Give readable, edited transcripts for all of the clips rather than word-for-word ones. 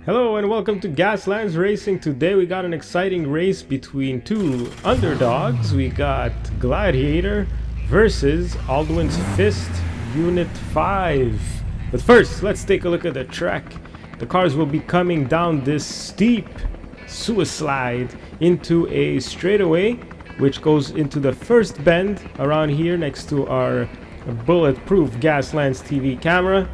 Hello and welcome to Gaslands Racing. Today we got an exciting race between two underdogs. We got Gladiator versus Aldrin's Fist Unit 5. But first, let's take a look at the track. The cars will be coming down this steep suicide into a straightaway, which goes into the first bend around here next to our bulletproof Gaslands TV camera.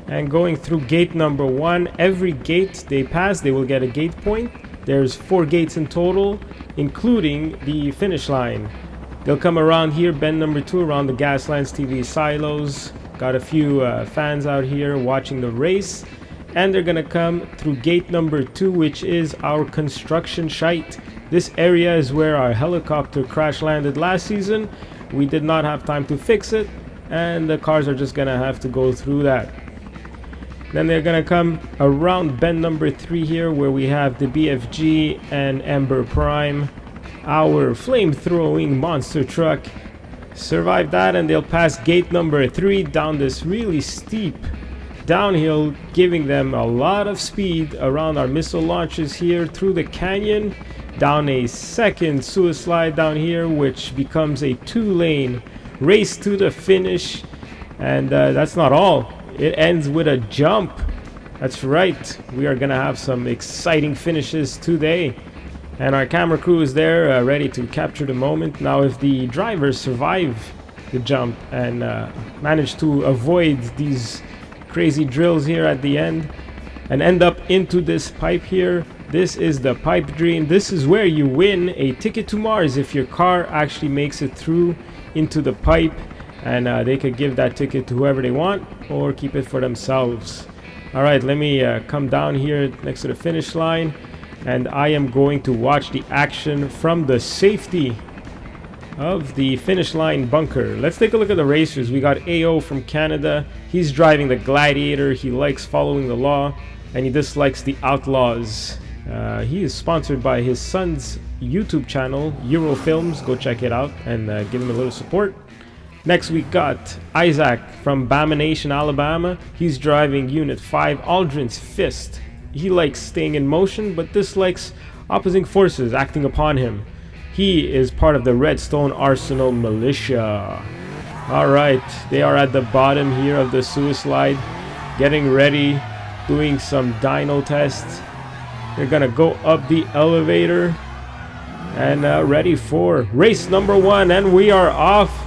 And going through gate number 1, every gate they pass, they will get a gate point. There's 4 gates in total, including the finish line. They'll come around here, bend number 2, around the Gaslands TV silos. Got a few fans out here watching the race. And they're gonna come through gate number 2, which is our construction site. This area is where our helicopter crash landed last season. We did not have time to fix it, and the cars are just gonna have to go through that. Then they're gonna come around bend number 3 here, where we have the BFG and Ember Prime, our flame-throwing monster truck. Survive that and they'll pass gate number 3 down this really steep downhill, giving them a lot of speed around our missile launches here through the canyon, down a second suicide down here, which becomes a 2-lane race to the finish. And that's not all. It ends with a jump. That's right, we are gonna have some exciting finishes today, and our camera crew is there ready to capture the moment. Now if the drivers survive the jump and manage to avoid these crazy drills here at the end and end up into this pipe here, this is the pipe dream. This is where you win a ticket to Mars if your car actually makes it through into the pipe. And they could give that ticket to whoever they want or keep it for themselves. Alright, let me come down here next to the finish line, and I am going to watch the action from the safety of the finish line bunker. Let's take a look at the racers. We got AO from Canada. He's driving the Gladiator. He likes following the law and he dislikes the outlaws. He is sponsored by his son's YouTube channel, Eurofilms. Go check it out and give him a little support. Next we got Issac from Bama Nation, Alabama. He's driving Unit 5, Aldrin's Fist. He likes staying in motion, but dislikes opposing forces acting upon him. He is part of the Redstone Arsenal Militia. Alright, they are at the bottom here of the suicide, getting ready, doing some dyno tests. They're gonna go up the elevator and ready for race number 1, and we are off.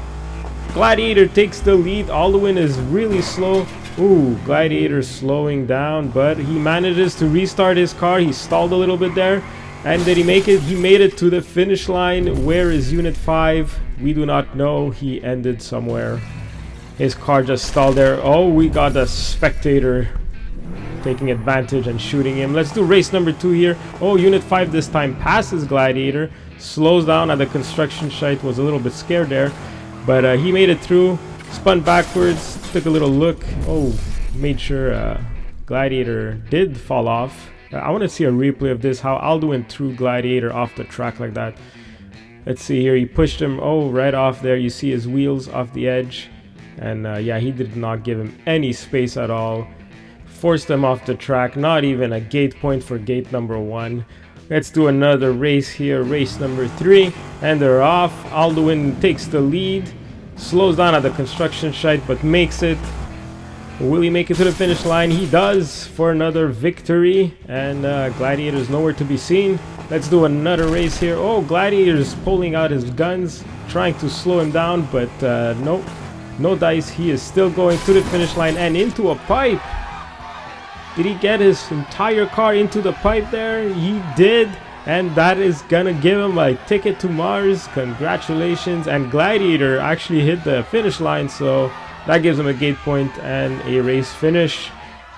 Gladiator takes the lead. Aldrin is really slow. Ooh, Gladiator slowing down, but he manages to restart his car. He stalled a little bit there. And did he make it? He made it to the finish line. Where is Unit 5? We do not know. He ended somewhere. His car just stalled there. Oh, we got a spectator taking advantage and shooting him. Let's do race number 2 here. Oh, Unit 5 this time passes Gladiator. Slows down at the construction site. Was a little bit scared there. But he made it through, spun backwards, took a little look. Oh, made sure Gladiator did fall off. I want to see a replay of this, how Aldrin threw Gladiator off the track like that. Let's see here, he pushed him, right off there. You see his wheels off the edge. And yeah, he did not give him any space at all. Forced him off the track, not even a gate point for gate number 1. Let's do another race here, race number 3, and they're off. Aldrin takes the lead, slows down at the construction site, but makes it. Will he make it to the finish line? He does, for another victory, and Gladiator's nowhere to be seen. Let's do another race here. Oh, Gladiator's pulling out his guns, trying to slow him down, but nope, no dice. He is still going to the finish line and into a pipe. Did he get his entire car into the pipe there? He did, and that is gonna give him a ticket to Mars. Congratulations. And Gladiator actually hit the finish line, so that gives him a gate point and a race finish.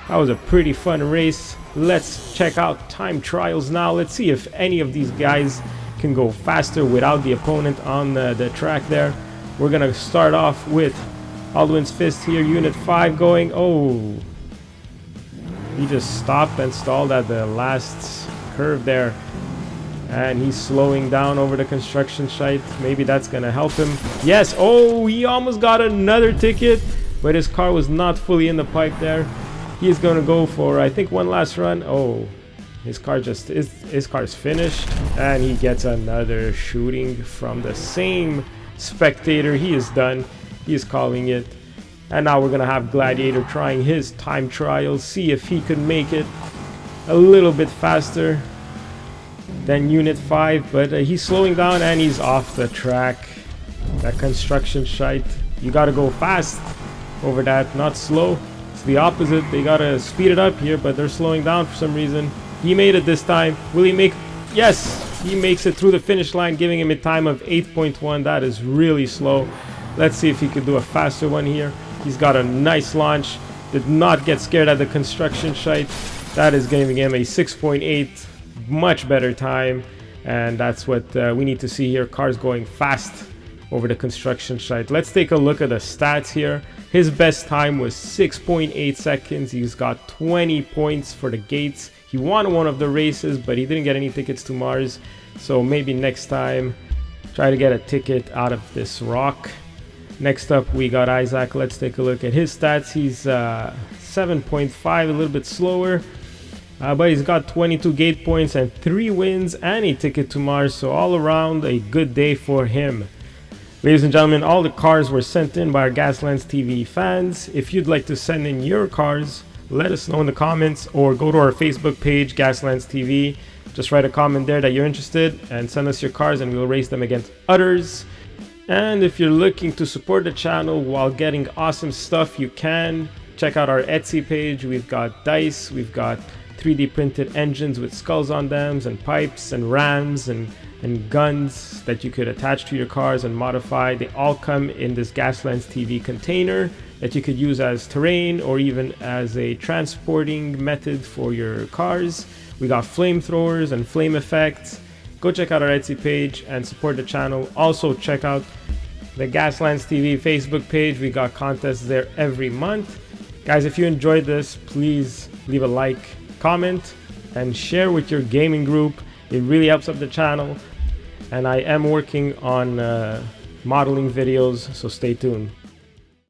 That was a pretty fun race. Let's check out time trials now. Let's see if any of these guys can go faster without the opponent on the track there. We're gonna start off with Aldrin's Fist here, Unit 5 going. Oh, he just stopped and stalled at the last curve there. And he's slowing down over the construction site. Maybe that's gonna help him. Yes, oh, he almost got another ticket, but his car was not fully in the pipe there. He's going to go for, I think, one last run. Oh, his car's finished, and he gets another shooting from the same spectator. He is done. He is calling it. And now we're going to have Gladiator trying his time trial, see if he could make it a little bit faster than Unit 5, but he's slowing down and he's off the track. That construction site, you got to go fast over that, not slow. It's the opposite. They got to speed it up here, but they're slowing down for some reason. He made it this time. Will he make... Yes! He makes it through the finish line, giving him a time of 8.1. That is really slow. Let's see if he could do a faster one here. He's got a nice launch. Did not get scared at the construction site. That is giving him a 6.8. Much better time. And that's what we need to see here. Cars going fast over the construction site. Let's take a look at the stats here. His best time was 6.8 seconds. He's got 20 points for the gates. He won one of the races, but he didn't get any tickets to Mars. So maybe next time, try to get a ticket out of this rock. Next up, we got Issac. Let's take a look at his stats. He's 7.5, a little bit slower. But he's got 22 gate points and 3 wins and a ticket to Mars. So all around, a good day for him. Ladies and gentlemen, all the cars were sent in by our Gaslands TV fans. If you'd like to send in your cars, let us know in the comments or go to our Facebook page, Gaslands TV. Just write a comment there that you're interested and send us your cars and we'll race them against others. And if you're looking to support the channel while getting awesome stuff, you can check out our Etsy page. We've got dice, we've got 3D printed engines with skulls on them, and pipes and rams and guns that you could attach to your cars and modify. They all come in this Gaslands TV container that you could use as terrain or even as a transporting method for your cars. We got flamethrowers and flame effects. Go check out our Etsy page and support the channel. Also check out the Gaslands TV Facebook page. We got contests there every month. Guys, if you enjoyed this, please leave a like, comment, and share with your gaming group. It really helps up the channel. And I am working on modeling videos, so stay tuned.